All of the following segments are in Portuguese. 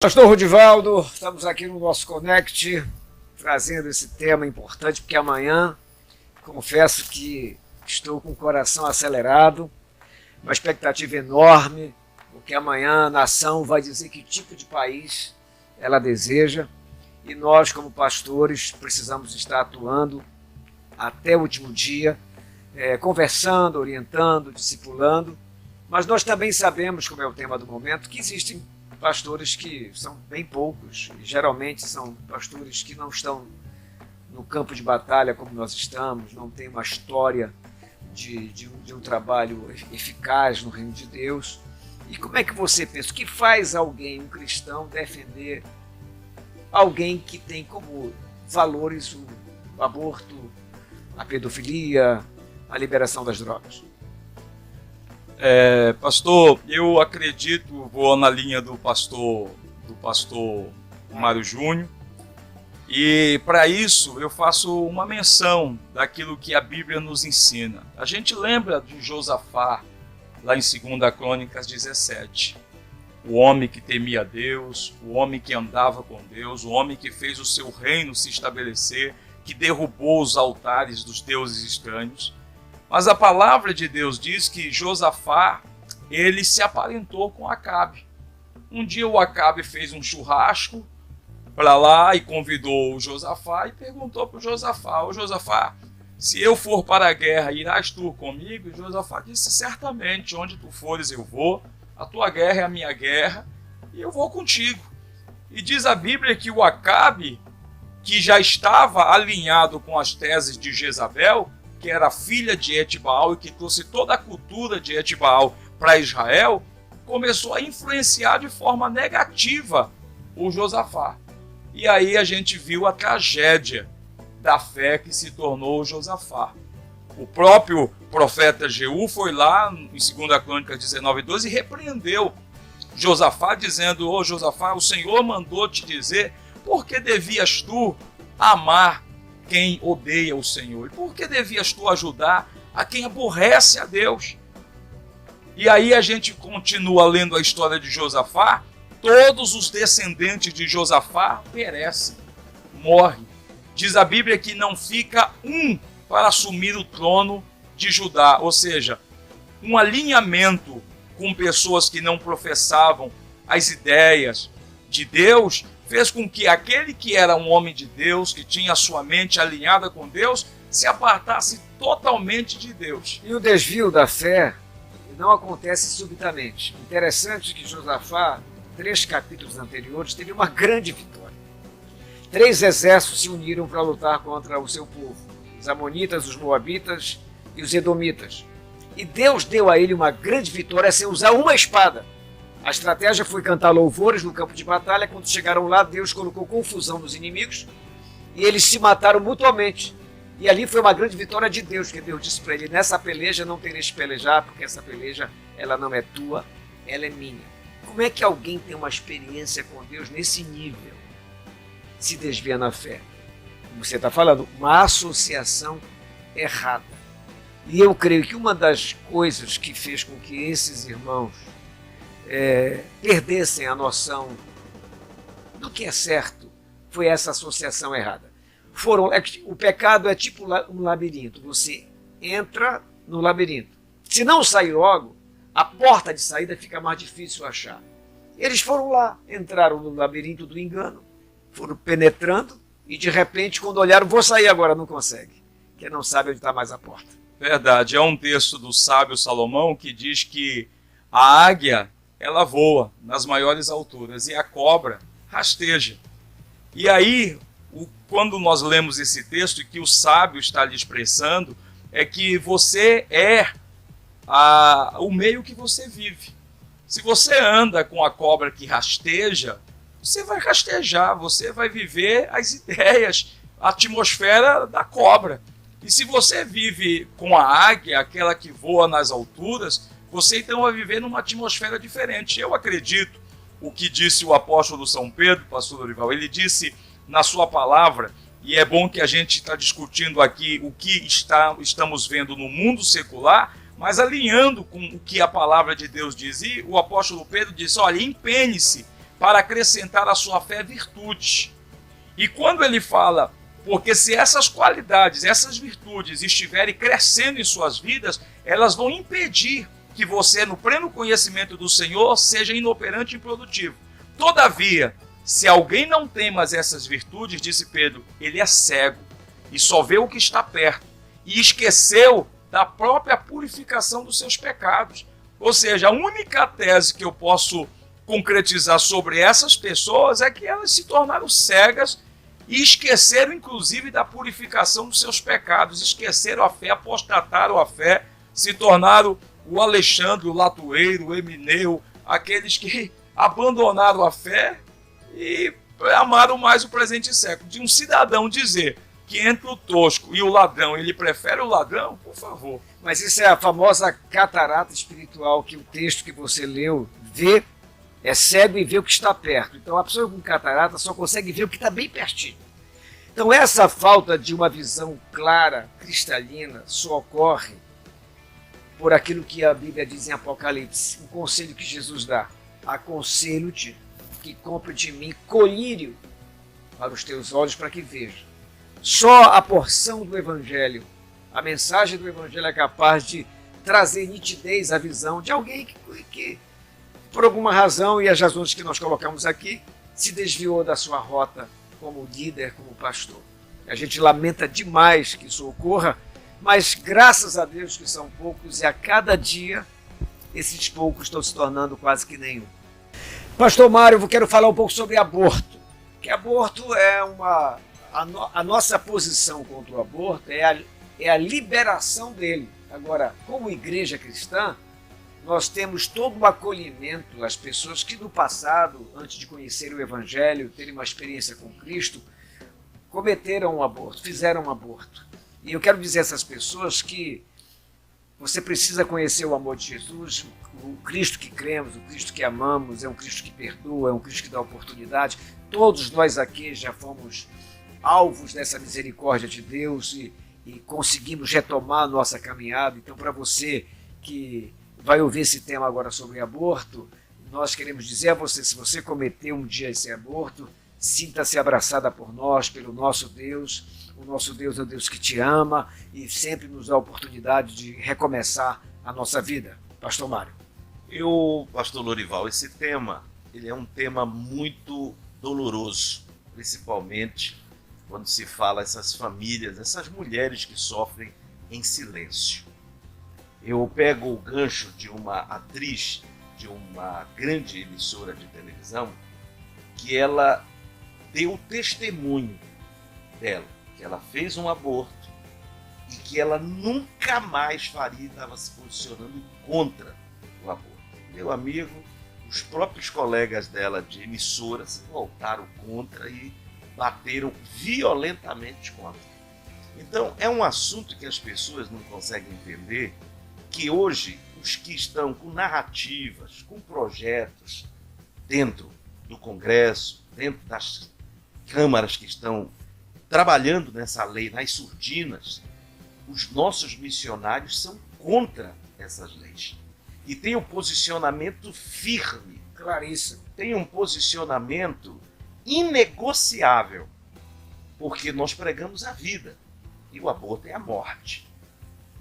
Pastor Rodivaldo, estamos aqui no nosso Connect, trazendo esse tema importante, porque amanhã, confesso que estou com o coração acelerado, uma expectativa enorme, porque amanhã a nação vai dizer que tipo de país ela deseja, e nós, como pastores, precisamos estar atuando até o último dia, conversando, orientando, discipulando, mas nós também sabemos, como é o tema do momento, que existem pastores que são bem poucos, e geralmente são pastores que não estão no campo de batalha como nós estamos, não tem uma história de um trabalho eficaz no reino de Deus. E como é que você pensa? O que faz alguém, um cristão, defender alguém que tem como valores o aborto, a pedofilia, a liberação das drogas? Pastor, eu acredito, vou na linha do pastor Mário Júnior, e para isso eu faço uma menção daquilo que a Bíblia nos ensina. A gente lembra de Josafá, lá em 2 Crônicas 17, o homem que temia Deus, o homem que andava com Deus, o homem que fez o seu reino se estabelecer, que derrubou os altares dos deuses estranhos. Mas a palavra de Deus diz que Josafá, ele se aparentou com Acabe. Um dia o Acabe fez um churrasco para lá e convidou o Josafá e perguntou para o Josafá: "Ô Josafá, se eu for para a guerra, irás tu comigo?" E Josafá disse: "Certamente, onde tu fores eu vou, a tua guerra é a minha guerra e eu vou contigo." E diz a Bíblia que o Acabe, que já estava alinhado com as teses de Jezabel, que era filha de Etibaal e que trouxe toda a cultura de Etibaal para Israel, começou a influenciar de forma negativa o Josafá. E aí a gente viu a tragédia da fé que se tornou o Josafá. O próprio profeta Jeú foi lá em 2 Crônicas 19:12 e repreendeu Josafá, dizendo: "Ô Josafá, o Senhor mandou te dizer por que devias tu amar quem odeia o Senhor? E por que devias tu ajudar a quem aborrece a Deus?" E aí a gente continua lendo a história de Josafá. Todos os descendentes de Josafá perecem, morrem. Diz a Bíblia que não fica um para assumir o trono de Judá, ou seja, um alinhamento com pessoas que não professavam as ideias de Deus fez com que aquele que era um homem de Deus, que tinha a sua mente alinhada com Deus, se apartasse totalmente de Deus. E o desvio da fé não acontece subitamente. Interessante que Josafá, 3 capítulos anteriores, teve uma grande vitória. 3 exércitos se uniram para lutar contra o seu povo: os amonitas, os moabitas e os edomitas. E Deus deu a ele uma grande vitória sem usar uma espada. A estratégia foi cantar louvores no campo de batalha. Quando chegaram lá, Deus colocou confusão nos inimigos e eles se mataram mutuamente. E ali foi uma grande vitória de Deus, porque Deus disse para ele: "Nessa peleja não tereis que pelejar, porque essa peleja ela não é tua, ela é minha." Como é que alguém tem uma experiência com Deus nesse nível, se desvia na fé? Como você está falando, uma associação errada. E eu creio que uma das coisas que fez com que esses irmãos perdessem a noção do que é certo foi essa associação errada. O pecado é tipo um labirinto. Você entra no labirinto. Se não sair logo, a porta de saída fica mais difícil achar. Eles foram lá, entraram no labirinto do engano, foram penetrando e de repente, quando olharam: "Vou sair agora", não consegue, porque não sabe onde está mais a porta. Verdade, é um texto do sábio Salomão que diz que a águia, ela voa nas maiores alturas e a cobra rasteja. E aí, quando nós lemos esse texto, que o sábio está lhe expressando, é que você é o meio que você vive. Se você anda com a cobra que rasteja, você vai rastejar, você vai viver as ideias, a atmosfera da cobra. E se você vive com a águia, aquela que voa nas alturas, você então vai viver numa atmosfera diferente. Eu acredito o que disse o apóstolo São Pedro, pastor Dorival. Ele disse na sua palavra, e é bom que a gente está discutindo aqui o que estamos vendo no mundo secular, mas alinhando com o que a palavra de Deus diz. E o apóstolo Pedro disse: olha, empenhe-se para acrescentar à sua fé virtudes. E quando ele fala, porque se essas qualidades, essas virtudes estiverem crescendo em suas vidas, elas vão impedir que você, no pleno conhecimento do Senhor, seja inoperante e improdutivo. Todavia, se alguém não tem mais essas virtudes, disse Pedro, ele é cego e só vê o que está perto e esqueceu da própria purificação dos seus pecados. Ou seja, a única tese que eu posso concretizar sobre essas pessoas é que elas se tornaram cegas e esqueceram inclusive da purificação dos seus pecados, esqueceram a fé, apostataram a fé, se tornaram o Alexandre, o Latueiro, o Emineu, aqueles que abandonaram a fé e amaram mais o presente século. De um cidadão dizer que entre o tosco e o ladrão ele prefere o ladrão, por favor. Mas isso é a famosa catarata espiritual que o texto que você leu vê, é cego e vê o que está perto. Então a pessoa com catarata só consegue ver o que está bem pertinho. Então essa falta de uma visão clara, cristalina, só ocorre por aquilo que a Bíblia diz em Apocalipse, um conselho que Jesus dá. Aconselho-te que compre de mim colírio para os teus olhos para que veja. Só a porção do Evangelho, a mensagem do Evangelho é capaz de trazer nitidez à visão de alguém que por alguma razão, e as razões que nós colocamos aqui, se desviou da sua rota como líder, como pastor. A gente lamenta demais que isso ocorra, mas graças a Deus que são poucos e a cada dia esses poucos estão se tornando quase que nenhum. Pastor Mário, eu quero falar um pouco sobre aborto. Que aborto é a nossa posição contra o aborto é a liberação dele. Agora, como igreja cristã, nós temos todo o acolhimento às pessoas que no passado, antes de conhecer o Evangelho, terem uma experiência com Cristo, cometeram um aborto, fizeram um aborto. E eu quero dizer a essas pessoas que você precisa conhecer o amor de Jesus, o Cristo que cremos, o Cristo que amamos, é um Cristo que perdoa, é um Cristo que dá oportunidade. Todos nós aqui já fomos alvos dessa misericórdia de Deus e conseguimos retomar a nossa caminhada. Então, para você que vai ouvir esse tema agora sobre aborto, nós queremos dizer a você, se você cometeu um dia esse aborto, sinta-se abraçada por nós, pelo nosso Deus. O nosso Deus é o Deus que te ama e sempre nos dá a oportunidade de recomeçar a nossa vida. Pastor Mário. Pastor Lorival, esse tema, ele é um tema muito doloroso, principalmente quando se fala essas famílias, essas mulheres que sofrem em silêncio. Eu pego o gancho de uma atriz de uma grande emissora de televisão que ela deu testemunho dela, que ela fez um aborto e que ela nunca mais faria, estava se posicionando contra o aborto. Meu amigo, os próprios colegas dela de emissora se voltaram contra e bateram violentamente contra. Então, é um assunto que as pessoas não conseguem entender, que hoje os que estão com narrativas, com projetos dentro do Congresso, dentro das câmaras que estão trabalhando nessa lei, nas surdinas, os nossos missionários são contra essas leis. E tem um posicionamento firme, Claríssimo. tem um posicionamento inegociável, porque nós pregamos a vida e o aborto é a morte.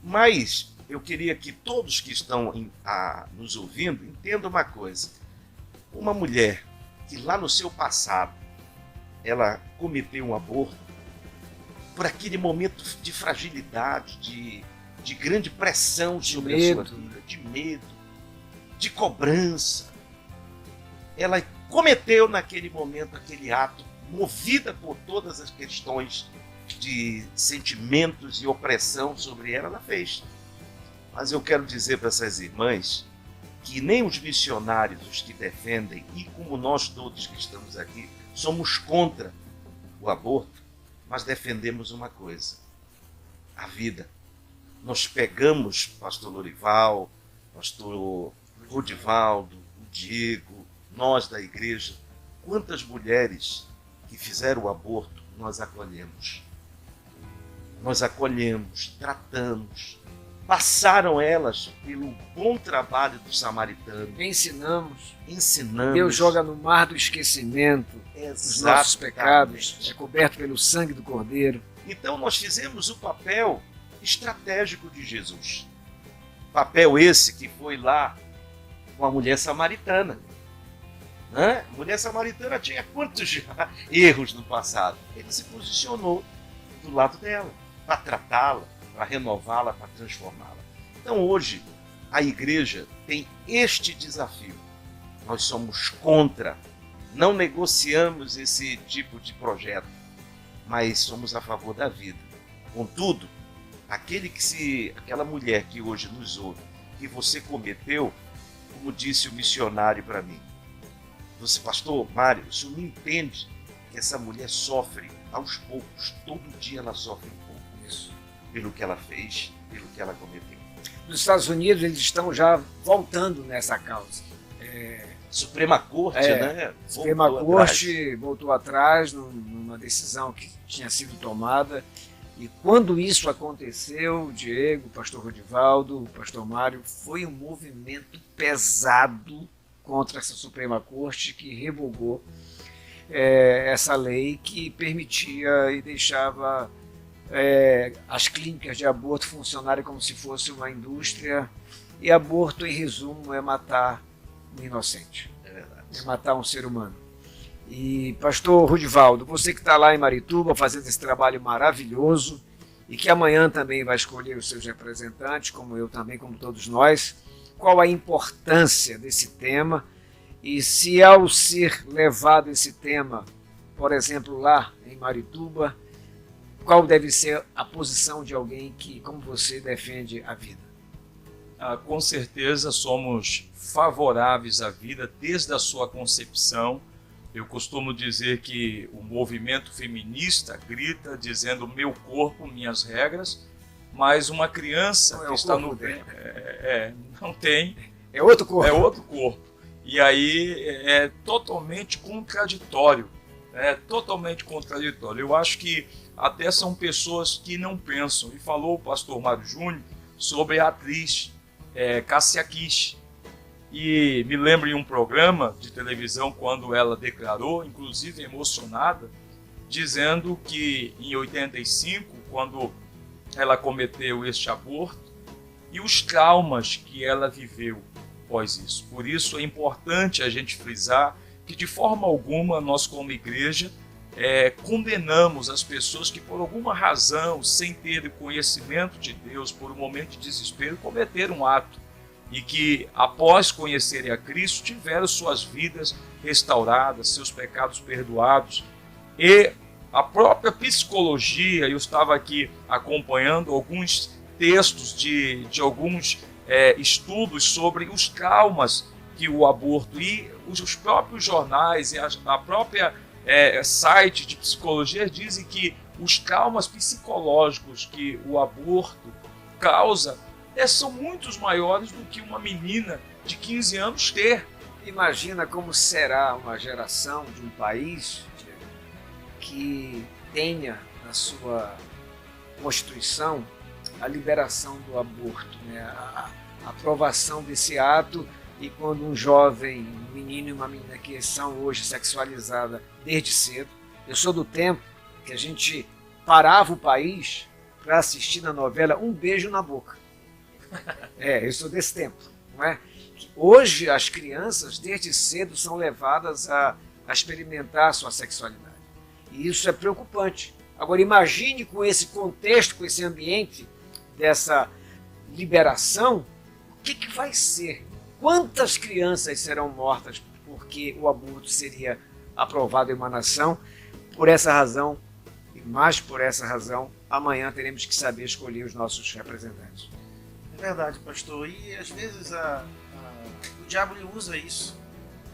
Mas eu queria que todos que estão nos ouvindo entendam uma coisa. Uma mulher que lá no seu passado ela cometeu um aborto por aquele momento de fragilidade, de grande pressão sobre a sua vida, de medo, de cobrança. Ela cometeu naquele momento aquele ato, movida por todas as questões de sentimentos e opressão sobre ela, ela fez. Mas eu quero dizer para essas irmãs que nem os missionários, os que defendem, e como nós todos que estamos aqui, somos contra o aborto, mas defendemos uma coisa: a vida. Nós pegamos, pastor Lorival, pastor Rodivaldo, o Diego, nós da igreja, quantas mulheres que fizeram o aborto nós acolhemos. Nós acolhemos, tratamos, passaram elas pelo bom trabalho do samaritano. Ensinamos. Ensinamos. Deus joga no mar do esquecimento os nossos pecados, é coberto pelo sangue do Cordeiro. Então nós fizemos o papel estratégico de Jesus. Papel esse que foi lá com a mulher samaritana. A mulher samaritana tinha quantos erros no passado? Ele se posicionou do lado dela, para tratá-la, para renová-la, para transformá-la. Então hoje a igreja tem este desafio. Nós somos contra, não negociamos esse tipo de projeto, mas somos a favor da vida. Contudo, aquela mulher que hoje nos ouve, que você cometeu, como disse o missionário para mim, você, pastor Mário, o senhor não entende que essa mulher sofre aos poucos, todo dia ela sofre um pouco isso, pelo que ela fez, pelo que ela cometeu. Nos Estados Unidos eles estão já voltando nessa causa. Suprema Corte, né? Suprema Corte voltou atrás numa decisão que tinha sido tomada. E quando isso aconteceu, Diego, pastor Rodivaldo, pastor Mário, foi um movimento pesado contra essa Suprema Corte que revogou essa lei que permitia e deixava as clínicas de aborto funcionarem como se fosse uma indústria. E aborto, em resumo, é matar um inocente. É verdade. É matar um ser humano. E pastor Rodivaldo, você que está lá em Marituba fazendo esse trabalho maravilhoso e que amanhã também vai escolher os seus representantes, como eu também, como todos nós, qual a importância desse tema e se ao ser levado esse tema, por exemplo, lá em Marituba, qual deve ser a posição de alguém que, como você, defende a vida? Com certeza somos favoráveis à vida desde a sua concepção. Eu costumo dizer que o movimento feminista grita dizendo meu corpo, minhas regras, mas uma criança que está no ventre não tem. É outro corpo. É outro corpo. E aí é totalmente contraditório. É totalmente contraditório. Eu acho que até são pessoas que não pensam. E falou o pastor Mário Júnior sobre a atriz Cássia Kiss. E me lembro em um programa de televisão quando ela declarou, inclusive emocionada, dizendo que em 85, quando ela cometeu este aborto, e os traumas que ela viveu após isso. Por isso é importante a gente frisar que de forma alguma nós como igreja condenamos as pessoas que por alguma razão, sem ter conhecimento de Deus, por um momento de desespero, cometeram um ato. E que, após conhecerem a Cristo, tiveram suas vidas restauradas, seus pecados perdoados. E a própria psicologia, eu estava aqui acompanhando alguns textos de alguns estudos sobre os traumas que o aborto e os próprios jornais e a própria site de psicologia dizem que os traumas psicológicos que o aborto causa são muito maiores do que uma menina de 15 anos ter. Imagina como será uma geração de um país que tenha na sua Constituição a liberação do aborto, né? A aprovação desse ato, e quando um jovem, um menino e uma menina que são hoje sexualizadas desde cedo. Eu sou do tempo que a gente parava o país para assistir na novela Um Beijo na Boca. Eu sou desse tempo, não é? Hoje as crianças desde cedo são levadas a experimentar a sua sexualidade. E isso é preocupante. Agora imagine com esse contexto, com esse ambiente dessa liberação, o que vai ser? Quantas crianças serão mortas porque o aborto seria aprovado em uma nação? Por essa razão, e mais por essa razão, amanhã teremos que saber escolher os nossos representantes. É verdade, pastor. E às vezes o diabo ele usa isso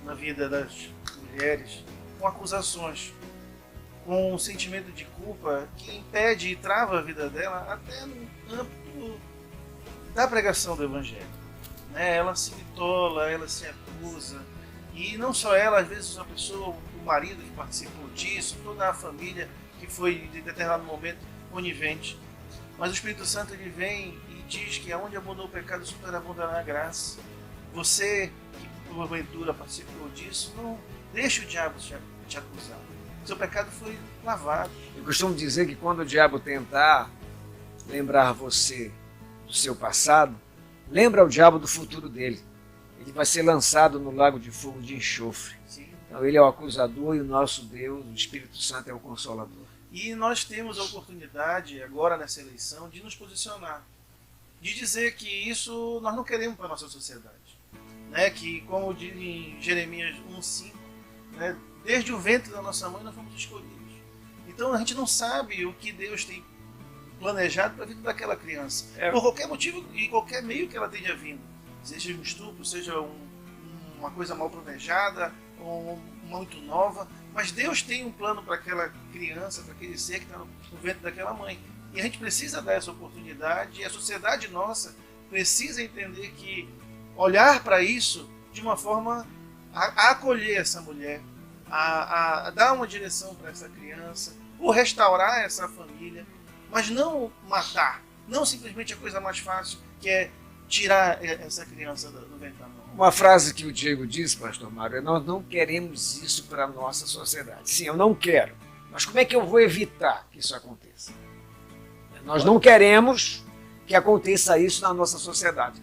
na vida das mulheres com acusações, com um sentimento de culpa que impede e trava a vida dela até no âmbito da pregação do evangelho. Ela se bitola, ela se acusa, e não só ela, às vezes uma pessoa, o marido que participou disso, toda a família que foi em determinado momento conivente. Mas o Espírito Santo ele vem e diz que aonde abundou o pecado, superabundará a graça. Você que porventura participou disso, não deixe o diabo te acusar. Seu pecado foi lavado. Eu costumo dizer que quando o diabo tentar lembrar você do seu passado, lembra o diabo do futuro dele. Ele vai ser lançado no lago de fogo de enxofre. Sim. Então ele é o acusador e o nosso Deus, o Espírito Santo, é o consolador. E nós temos a oportunidade, agora nessa eleição, de nos posicionar. De dizer que isso nós não queremos para a nossa sociedade. Né? Que, como diz em Jeremias 1,5, né? Desde o ventre da nossa mãe nós fomos escolhidos. Então a gente não sabe o que Deus tem planejado para a vida daquela criança. Por qualquer motivo e qualquer meio que ela tenha vindo. Seja um estupro, seja uma coisa mal planejada, ou muito nova. Mas Deus tem um plano para aquela criança, para aquele ser que está no ventre daquela mãe. E a gente precisa dar essa oportunidade, e a sociedade nossa precisa entender que olhar para isso de uma forma a acolher essa mulher, a dar uma direção para essa criança, ou restaurar essa família, mas não matar, não simplesmente a coisa mais fácil, que é tirar essa criança do ventre da mãe. Uma frase que o Diego disse, pastor Mário, é: nós não queremos isso para a nossa sociedade. Sim, eu não quero. Mas como é que eu vou evitar que isso aconteça? Nós não queremos que aconteça isso na nossa sociedade.